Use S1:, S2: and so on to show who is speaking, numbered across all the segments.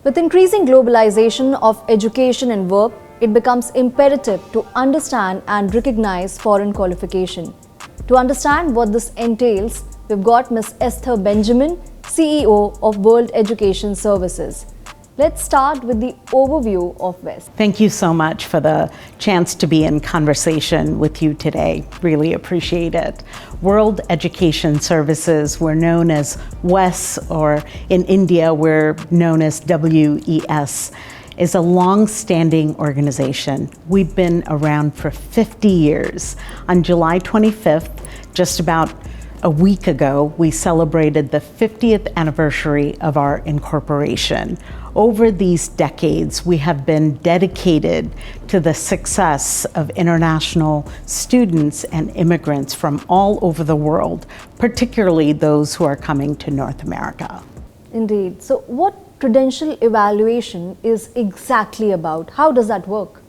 S1: With increasing globalization of education and work, it becomes imperative to understand and recognize foreign qualification. To understand what this entails, we've got Ms. Esther Benjamin, CEO of World Education Services. Let's start with the overview of WES.
S2: Thank you so much for the chance to be in conversation with you today. Really appreciate it. World Education Services, we're known as WES, or in India, we're known as WES, is a long-standing organization. We've been around for 50 years. On July 25th, just about a week ago, we celebrated the 50th anniversary of our incorporation. Over these decades, we have been dedicated to the success of international students and immigrants from all over the world, particularly those who are coming to North America.
S1: Indeed. So what credential evaluation is exactly about? How does that work?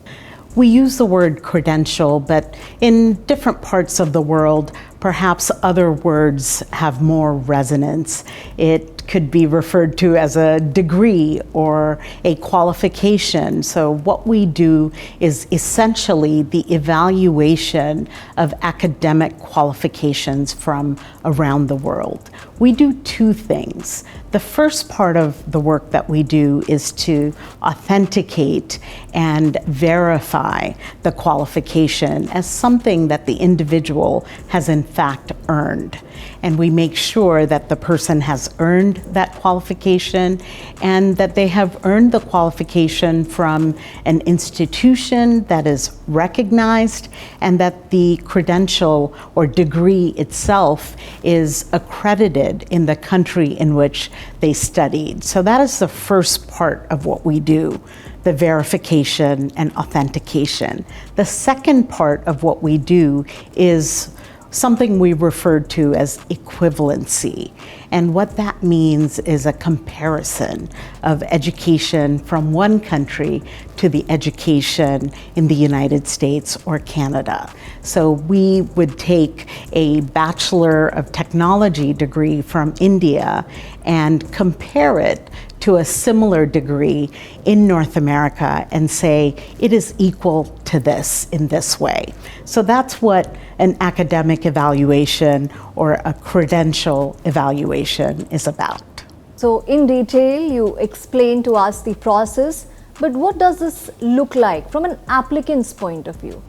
S2: We use the word credential, but in different parts of the world, perhaps other words have more resonance. It could be referred to as a degree or a qualification. So what we do is essentially the evaluation of academic qualifications from around the world. We do two things. The first part of the work that we do is to authenticate and verify the qualification as something that the individual has in fact earned. And we make sure that the person has earned that qualification and that they have earned the qualification from an institution that is recognized and that the credential or degree itself is accredited in the country in which they studied. So that is the first part of what we do, the verification and authentication. The second part of what we do is something we refer to as equivalency. And what that means is a comparison of education from one country to the education in the United States or Canada. So we would take a Bachelor of Technology degree from India and compare it to a similar degree in North America and say it is equal to this in this way. So that's what an academic evaluation or a credential evaluation is about.
S1: So in detail, you explain to us the process, but what does this look like from an applicant's point of view?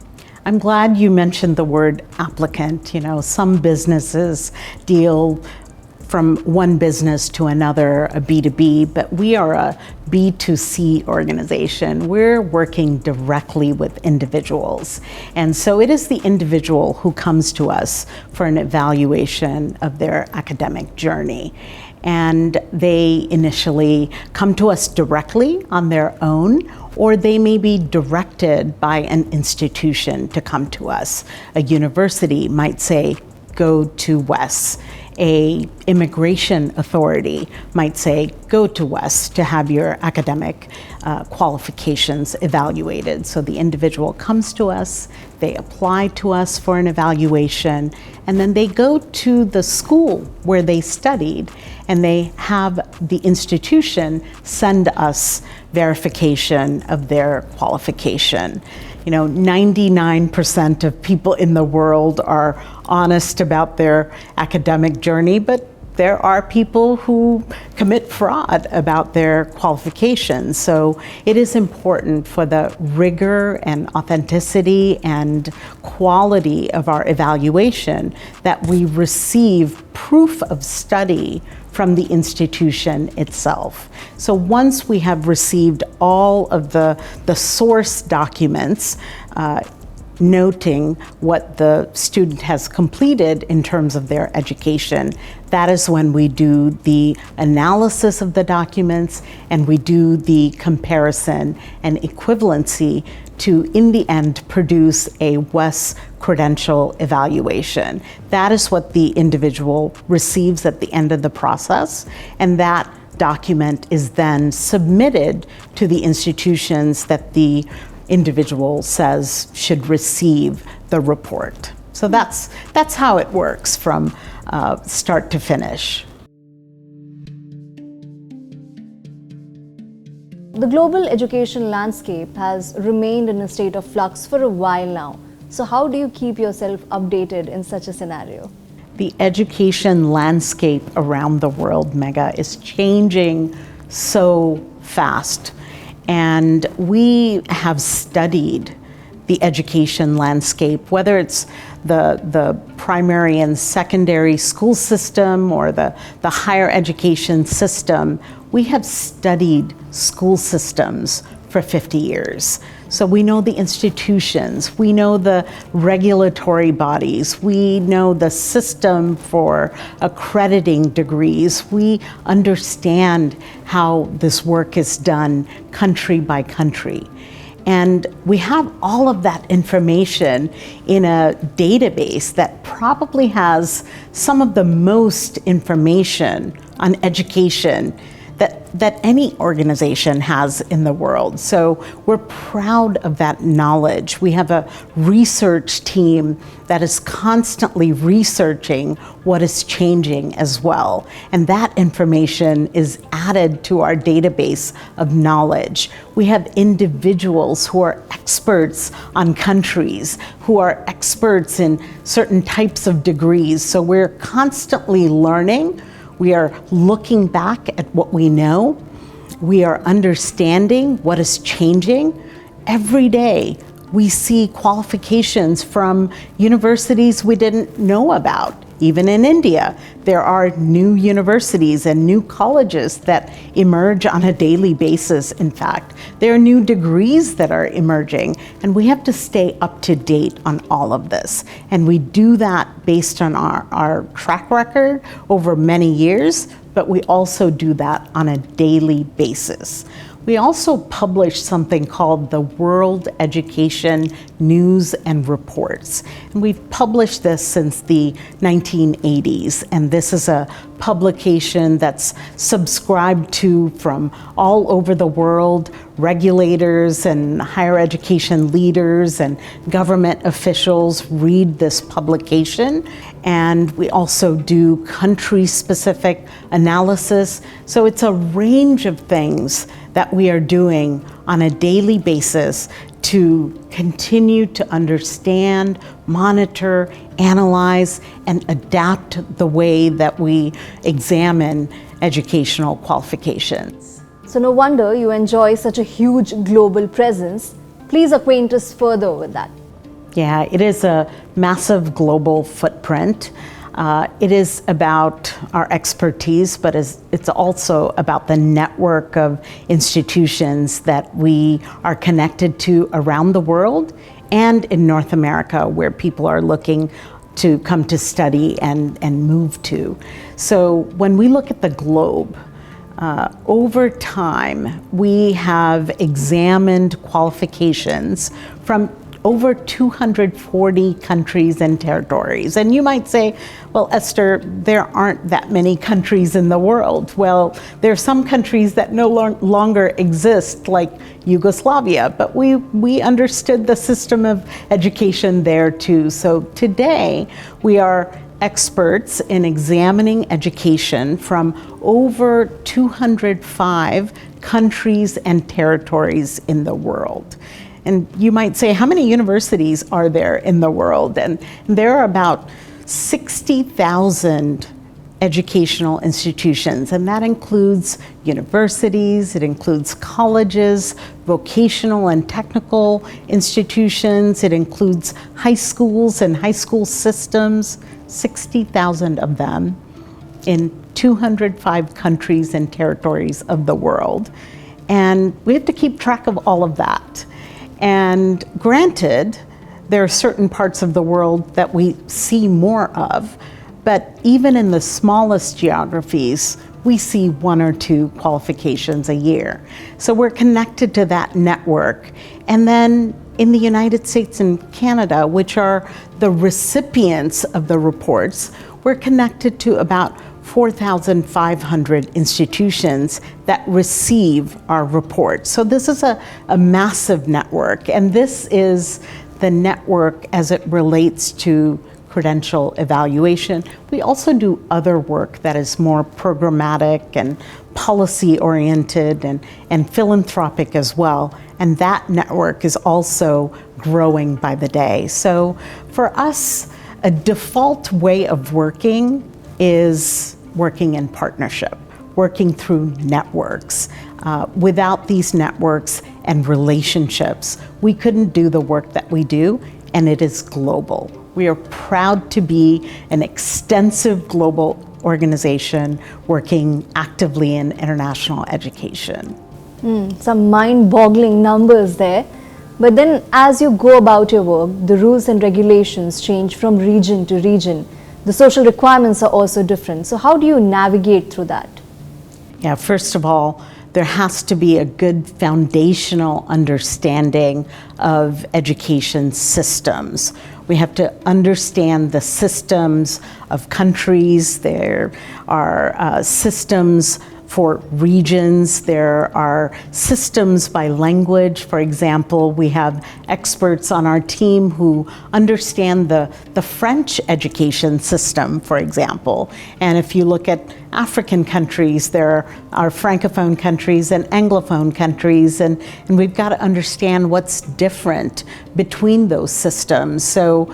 S2: I'm glad you mentioned the word applicant. You know, some businesses deal from one business to another, a B2B, but we are a B2C organization. We're working directly with individuals. And so it is the individual who comes to us for an evaluation of their academic journey. And they initially come to us directly on their own, or they may be directed by an institution to come to us. A university might say, go to WES. A immigration authority might say, go to WES to have your academic qualifications evaluated. So the individual comes to us, they apply to us for an evaluation, and then they go to the school where they studied, and they have the institution send us verification of their qualification. You know, 99% of people in the world are honest about their academic journey, but there are people who commit fraud about their qualifications. So it is important for the rigor and authenticity and quality of our evaluation that we receive proof of study from the institution itself. So once we have received all of the source documents, noting what the student has completed in terms of their education, that is when we do the analysis of the documents and we do the comparison and equivalency to, in the end, produce a WES credential evaluation. That is what the individual receives at the end of the process, and that document is then submitted to the institutions that the individual says should receive the report. So that's how it works from start to finish.
S1: The global education landscape has remained in a state of flux for a while now. So how do you keep yourself updated in such a scenario?
S2: The education landscape around the world, Megha, is changing so fast. And we have studied the education landscape, whether it's the primary and secondary school system or the higher education system. We have studied school systems for 50 years. So we know the institutions, we know the regulatory bodies, we know the system for accrediting degrees. We understand how this work is done country by country. And we have all of that information in a database that probably has some of the most information on education that any organization has in the world. So we're proud of that knowledge. We have a research team that is constantly researching what is changing as well. And that information is added to our database of knowledge. We have individuals who are experts on countries, who are experts in certain types of degrees. So we're constantly learning. We are looking back at what we know. We are understanding what is changing. Every day, we see qualifications from universities we didn't know about. Even in India, there are new universities and new colleges that emerge on a daily basis, in fact. There are new degrees that are emerging, and we have to stay up to date on all of this. And we do that based on our track record over many years, but we also do that on a daily basis. We also publish something called the World Education News and Reports. And we've published this since the 1980s. And this is a publication that's subscribed to from all over the world. Regulators and higher education leaders and government officials read this publication. And we also do country-specific analysis. So it's a range of things that we are doing on a daily basis to continue to understand, monitor, analyze, and adapt the way that we examine educational qualifications.
S1: So no wonder you enjoy such a huge global presence. Please acquaint us further with that.
S2: Yeah, it is a massive global footprint. It is about our expertise, but it's also about the network of institutions that we are connected to around the world and in North America, where people are looking to come to study and move to. So when we look at the globe, over time, we have examined qualifications from over 240 countries and territories. And you might say, well, Esther, there aren't that many countries in the world. Well, there are some countries that no longer exist, like Yugoslavia, but we understood the system of education there too. So today, we are experts in examining education from over 205 countries and territories in the world. And you might say, how many universities are there in the world? And there are about 60,000 educational institutions, and that includes universities, it includes colleges, vocational and technical institutions, it includes high schools and high school systems, 60,000 of them in 205 countries and territories of the world. And we have to keep track of all of that. And granted, there are certain parts of the world that we see more of, but even in the smallest geographies, we see 1 or 2 qualifications a year. So we're connected to that network. And then in the United States and Canada, which are the recipients of the reports, we're connected to about 4,500 institutions that receive our report. So this is a massive network, and this is the network as it relates to credential evaluation. We also do other work that is more programmatic and policy-oriented and philanthropic as well. And that network is also growing by the day. So for us, a default way of working is working in partnership, working through networks. Without these networks and relationships, we couldn't do the work that we do, and it is global. We are proud to be an extensive global organization working actively in international education.
S1: Some mind-boggling numbers there. But then as you go about your work, the rules and regulations change from region to region. The social requirements are also different. So how do you navigate through that?
S2: Yeah, first of all, there has to be a good foundational understanding of education systems. We have to understand the systems of countries. There are systems for regions. There are systems by language. For example, we have experts on our team who understand the French education system, for example. And if you look at African countries, there are Francophone countries and Anglophone countries, and we've got to understand what's different between those systems. So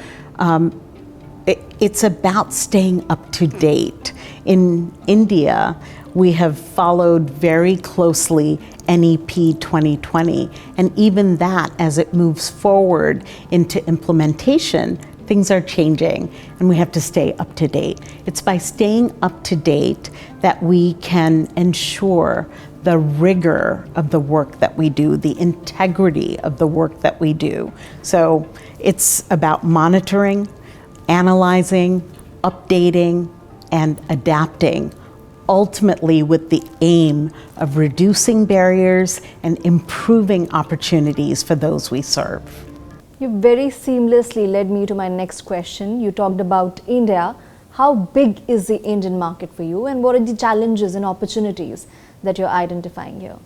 S2: it's about staying up to date. In India, we have followed very closely NEP 2020, and even that, as it moves forward into implementation, things are changing, and we have to stay up to date. It's by staying up to date that we can ensure the rigor of the work that we do, the integrity of the work that we do. So it's about monitoring, analyzing, updating, and adapting, ultimately with the aim of reducing barriers and improving opportunities for those we serve.
S1: You very seamlessly led me to my next question. You talked about India. How big is the Indian market for you, and what are the challenges and opportunities that you're identifying here?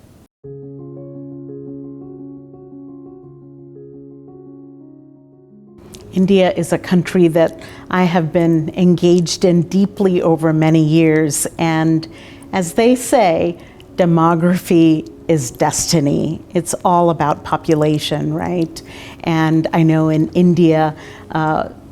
S2: India is a country that I have been engaged in deeply over many years, and as they say, demography is destiny. It's all about population, right? And I know in India,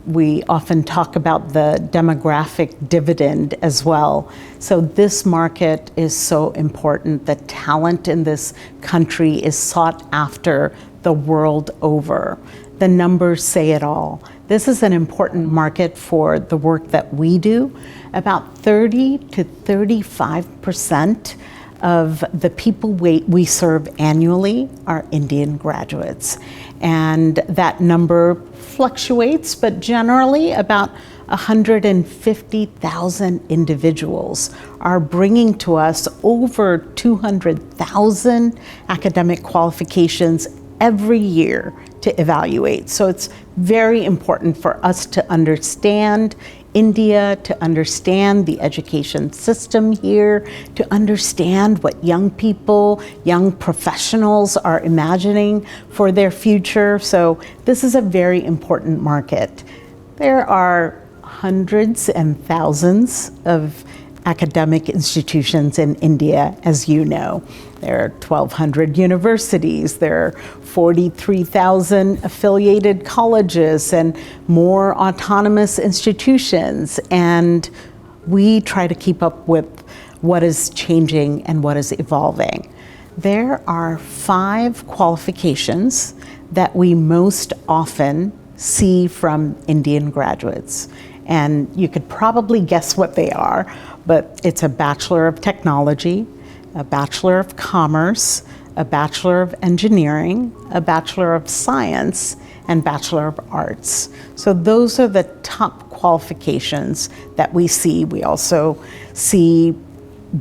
S2: we often talk about the demographic dividend as well. So this market is so important. The talent in this country is sought after the world over. The numbers say it all. This is an important market for the work that we do. About 30 to 35% of the people we serve annually are Indian graduates. And that number fluctuates, but generally about 150,000 individuals are bringing to us over 200,000 academic qualifications every year to evaluate. So it's very important for us to understand India, to understand the education system here, to understand what young people, young professionals are imagining for their future. So this is a very important market. There are hundreds and thousands of academic institutions in India, as you know. There are 1,200 universities, there are 43,000 affiliated colleges and more autonomous institutions, and we try to keep up with what is changing and what is evolving. There are 5 qualifications that we most often see from Indian graduates. And you could probably guess what they are, but it's a Bachelor of Technology, a Bachelor of Commerce, a Bachelor of Engineering, a Bachelor of Science, and Bachelor of Arts. So those are the top qualifications that we see. We also see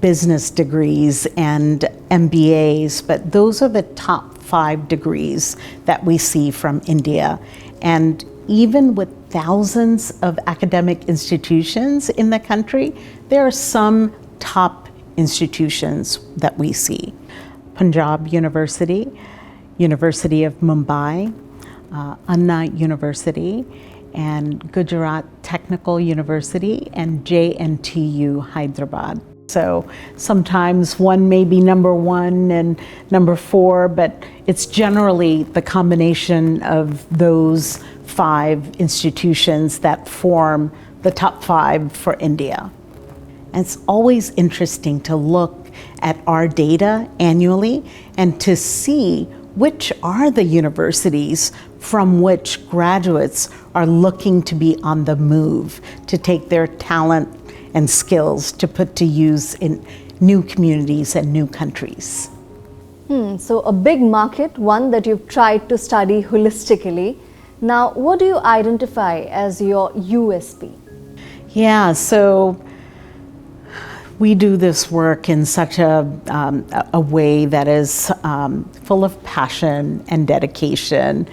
S2: business degrees and MBAs, but those are the top 5 degrees that we see from India. And even with thousands of academic institutions in the country, there are some top institutions that we see. Punjab University, University of Mumbai, Anna University, and Gujarat Technical University, and JNTU Hyderabad. So sometimes one may be number one and number four, but it's generally the combination of those 5 institutions that form the top 5 for India. And it's always interesting to look at our data annually and to see which are the universities from which graduates are looking to be on the move, to take their talent and skills to put to use in new communities and new countries.
S1: So a big market, one that you've tried to study holistically. Now, what do you identify as your USP?
S2: Yeah, so we do this work in such a way that is full of passion and dedication.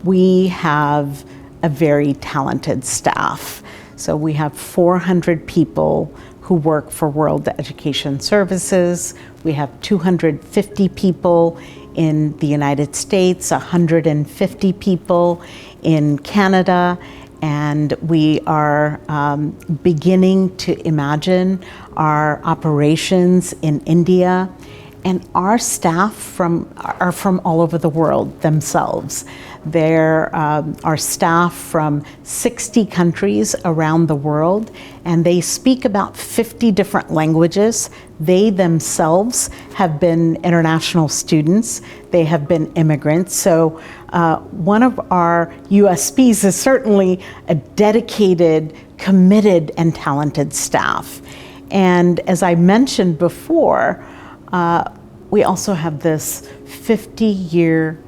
S2: We have a very talented staff. So we have 400 people who work for World Education Services. We have 250 people in the United States, 150 people in Canada, and we are beginning to imagine our operations in India. And our staff are from all over the world themselves. There are staff from 60 countries around the world, and they speak about 50 different languages. They themselves have been international students. They have been immigrants. So one of our USPs is certainly a dedicated, committed, and talented staff. And as I mentioned before, we also have this 50-year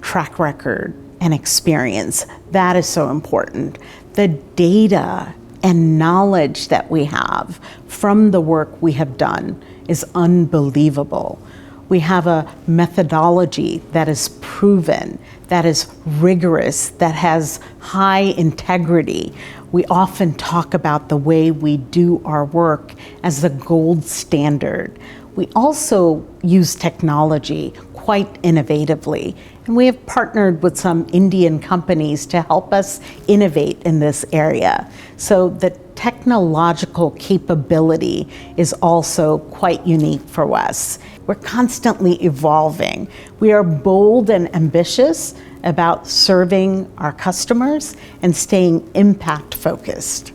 S2: track record and experience. That is so important. The data and knowledge that we have from the work we have done is unbelievable. We have a methodology that is proven, that is rigorous, that has high integrity. We often talk about the way we do our work as the gold standard. We also use technology quite innovatively, and we have partnered with some Indian companies to help us innovate in this area. So the technological capability is also quite unique for WES. We're constantly evolving. We are bold and ambitious about serving our customers and staying impact focused.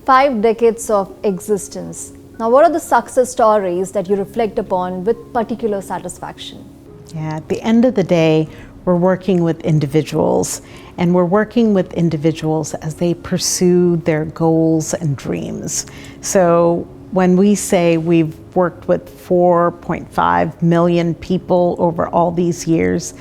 S1: 5 decades of existence. Now, what are the success stories that you reflect upon with particular satisfaction?
S2: Yeah, at the end of the day, we're working with individuals, and we're working with individuals as they pursue their goals and dreams. So when we say we've worked with 4.5 million people over all these years,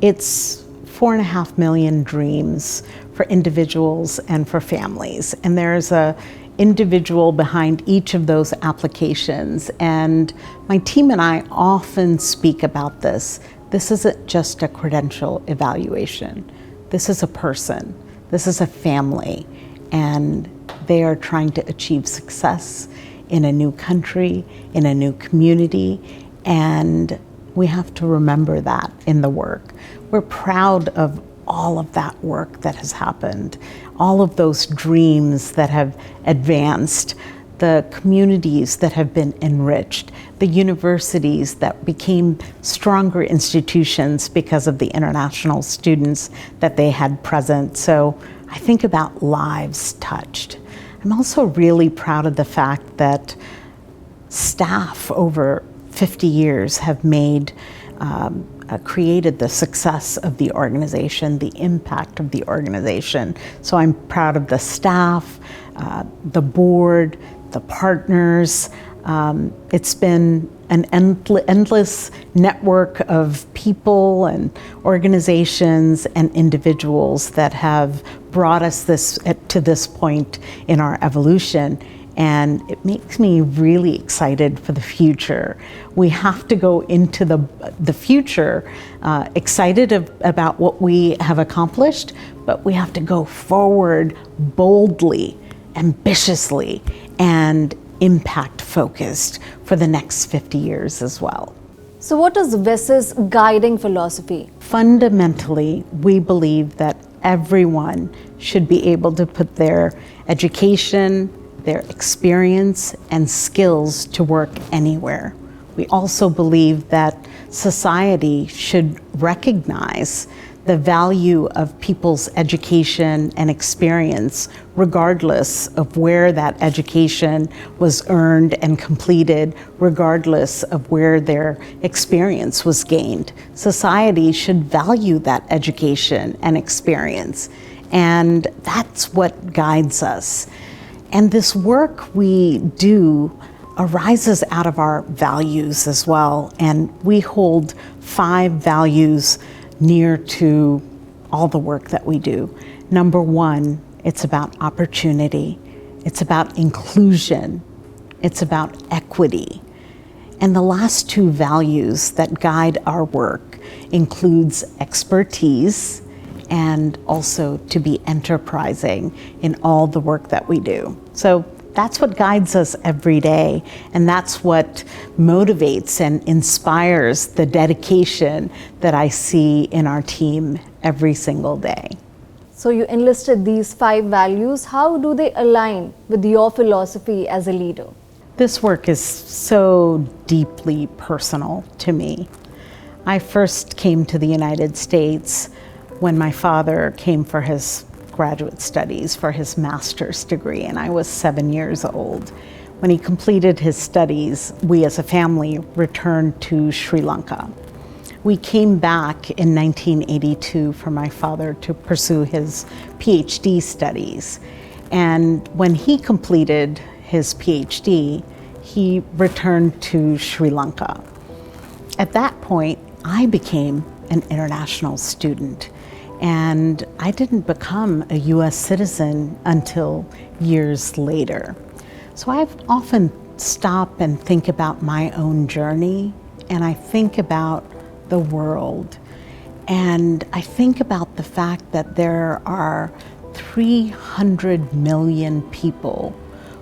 S2: it's 4.5 million dreams for individuals and for families. And there's a individual behind each of those applications. And my team and I often speak about this. This isn't just a credential evaluation. This is a person. This is a family. And they are trying to achieve success in a new country, in a new community. And we have to remember that in the work. We're proud of all of that work that has happened, all of those dreams that have advanced, the communities that have been enriched, the universities that became stronger institutions because of the international students that they had present. So I think about lives touched. I'm also really proud of the fact that staff over 50 years have created the success of the organization, the impact of the organization. So I'm proud of the staff, the board, the partners. It's been an endless network of people and organizations and individuals that have brought us to this point in our evolution. And it makes me really excited for the future. We have to go into the future excited about what we have accomplished, but we have to go forward boldly, ambitiously, and impact focused for the next 50 years as well.
S1: So what is WES's guiding philosophy?
S2: Fundamentally, we believe that everyone should be able to put their education, their experience and skills to work anywhere. We also believe that society should recognize the value of people's education and experience, regardless of where that education was earned and completed, regardless of where their experience was gained. Society should value that education and experience, and that's what guides us. And this work we do arises out of our values as well, and we hold 5 values near to all the work that we do. Number 1, it's about opportunity, it's about inclusion, it's about equity. And the last 2 values that guide our work includes expertise and also to be enterprising in all the work that we do. So that's what guides us every day, and that's what motivates and inspires the dedication that I see in our team every single day.
S1: So you enlisted these 5 values. How do they align with your philosophy as a leader?
S2: This work is so deeply personal to me. I first came to the United States when my father came for his graduate studies for his master's degree, and I was 7 years old. When he completed his studies, we as a family returned to Sri Lanka. We came back in 1982 for my father to pursue his PhD studies. And when he completed his PhD, he returned to Sri Lanka. At that point, I became an international student. And I didn't become a US citizen until years later. So I've often stopped and think about my own journey, and I think about the world. And I think about the fact that there are 300 million people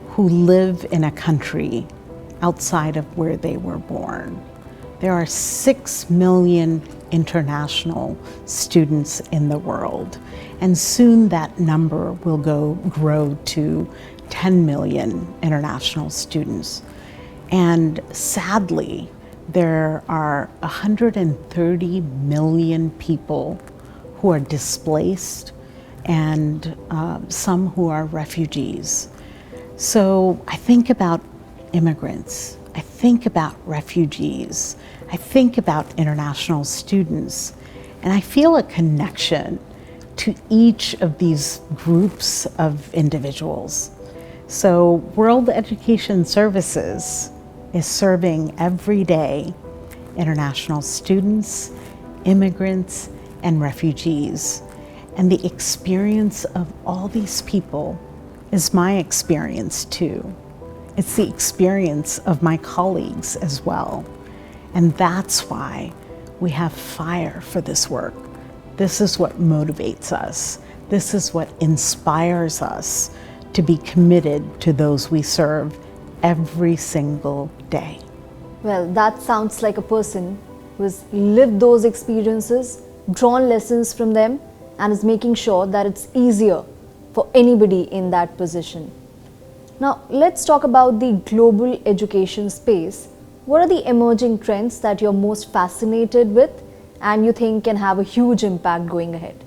S2: who live in a country outside of where they were born. There are 6 million international students in the world, and soon that number will grow to 10 million international students. And sadly, there are 130 million people who are displaced and some who are refugees. So I think about immigrants, I think about refugees, I think about international students, and I feel a connection to each of these groups of individuals. So World Education Services is serving every day international students, immigrants, and refugees. And the experience of all these people is my experience too. It's the experience of my colleagues as well. And that's why we have fire for this work. This is what motivates us. This is what inspires us to be committed to those we serve every single day.
S1: Well, that sounds like a person who has lived those experiences, drawn lessons from them, and is making sure that it's easier for anybody in that position. Now, let's talk about the global education space. What are the emerging trends that you're most fascinated with and you think can have a huge impact going ahead?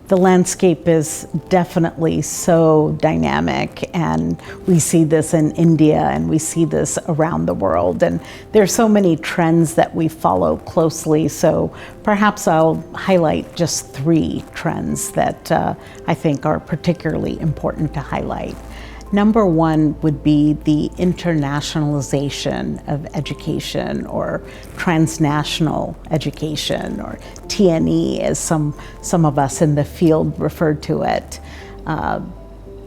S2: The landscape is definitely so dynamic, and we see this in India and we see this around the world, and there are so many trends that we follow closely, so perhaps I'll highlight just 3 trends that I think are particularly important to highlight. Number 1 would be the internationalization of education, or transnational education, or TNE as some of us in the field refer to it.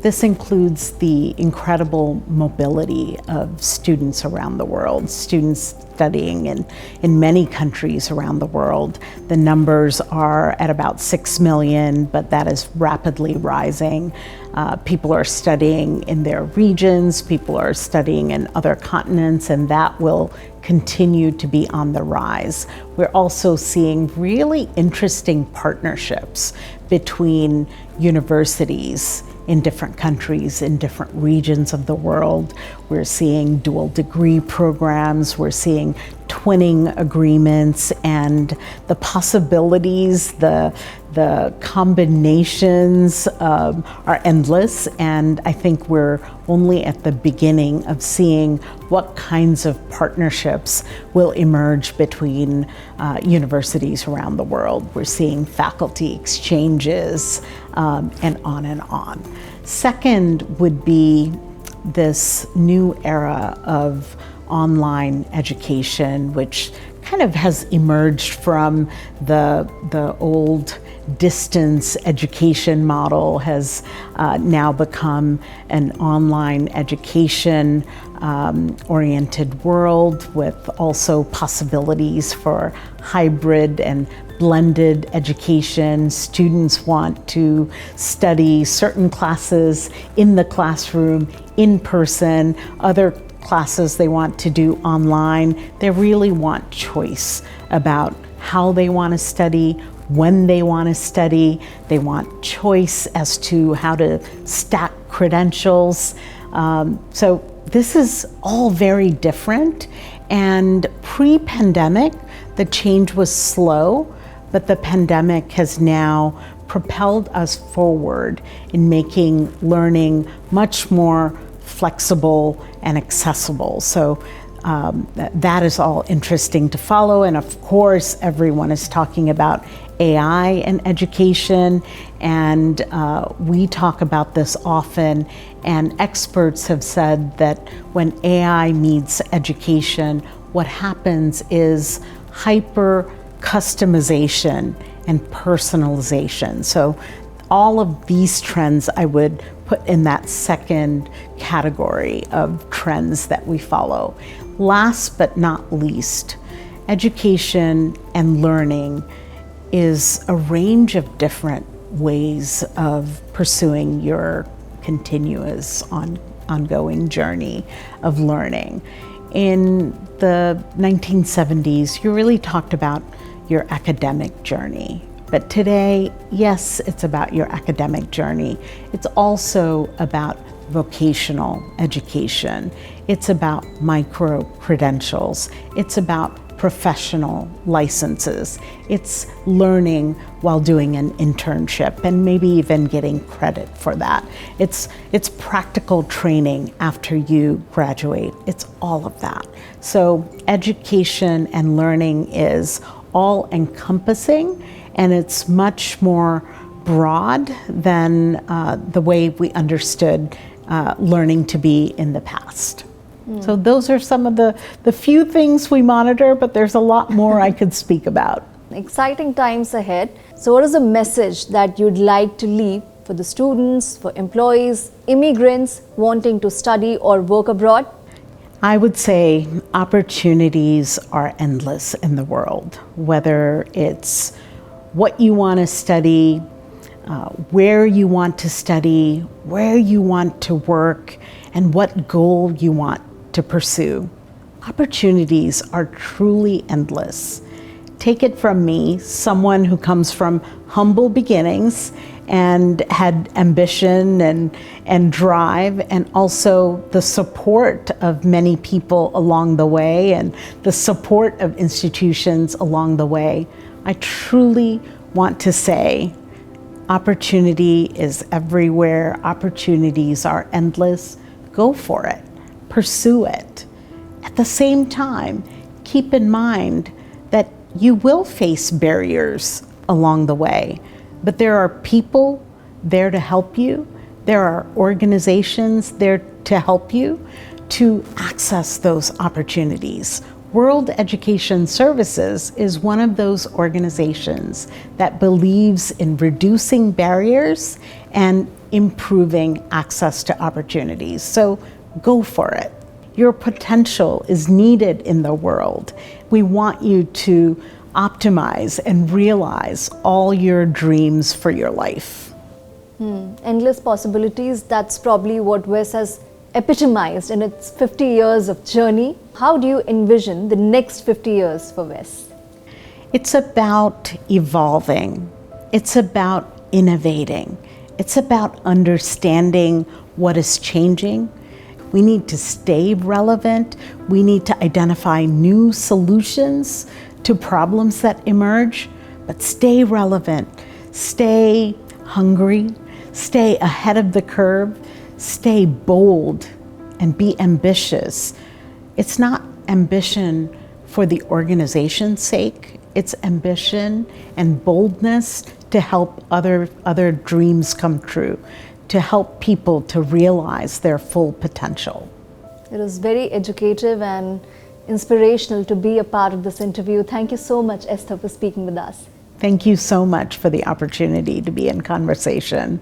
S2: This includes the incredible mobility of students around the world, students studying in many countries around the world. The numbers are at about 6 million, but that is rapidly rising. People are studying in their regions, people are studying in other continents, and that will continue to be on the rise. We're also seeing really interesting partnerships between universities in different countries, in different regions of the world. We're seeing dual degree programs, we're seeing twinning agreements, and the possibilities, the combinations are endless, and I think we're only at the beginning of seeing what kinds of partnerships will emerge between universities around the world. We're seeing faculty exchanges and on and on. Second would be this new era of online education, which kind of has emerged from the old distance education model, has now become an online education oriented world with also possibilities for hybrid and blended education. Students want to study certain classes in the classroom, in person, other classes they want to do online. They really want choice about how they want to study, when they want to study. They want choice as to how to stack credentials. So this is all very different. And pre-pandemic, the change was slow, but the pandemic has now propelled us forward in making learning much more flexible and accessible. So that is all interesting to follow. And of course, everyone is talking about AI and education, and we talk about this often, and experts have said that when AI meets education, what happens is hyper customization and personalization. So all of these trends I would put in that second category of trends that we follow. Last but not least, education and learning is a range of different ways of pursuing your continuous ongoing journey of learning. In the 1970s, you really talked about your academic journey. But today, yes, it's about your academic journey. It's also about vocational education. It's about micro credentials. It's about professional licenses. It's learning while doing an internship and maybe even getting credit for that. It's practical training after you graduate. It's all of that. So education and learning is all encompassing, and it's much more broad than the way we understood learning to be in the past. So those are some of the few things we monitor, but there's a lot more I could speak about.
S1: Exciting times ahead. So what is a message that you'd like to leave for the students, for employees, immigrants wanting to study or work abroad?
S2: I would say opportunities are endless in the world, whether it's what you want to study, where you want to study, where you want to work, and what goal you want to pursue. Opportunities are truly endless. Take it from me, someone who comes from humble beginnings and had ambition and drive, and also the support of many people along the way and the support of institutions along the way. I truly want to say opportunity is everywhere. Opportunities are endless. Go for it. Pursue it. At the same time, keep in mind that you will face barriers along the way, but there are people there to help you. There are organizations there to help you to access those opportunities. World Education Services is one of those organizations that believes in reducing barriers and improving access to opportunities. So go for it. Your potential is needed in the world. We want you to optimize and realize all your dreams for your life.
S1: Endless possibilities, that's probably what WES has epitomized in its 50 years of journey. How do you envision the next 50 years for WES?
S2: It's about evolving. It's about innovating. It's about understanding what is changing. We need to stay relevant. We need to identify new solutions to problems that emerge, but stay relevant, stay hungry, stay ahead of the curve, stay bold, and be ambitious. It's not ambition for the organization's sake. It's ambition and boldness to help other dreams come true, to help people to realize their full potential.
S1: It was very educative and inspirational to be a part of this interview. Thank you so much, Esther, for speaking with us.
S2: Thank you so much for the opportunity to be in conversation.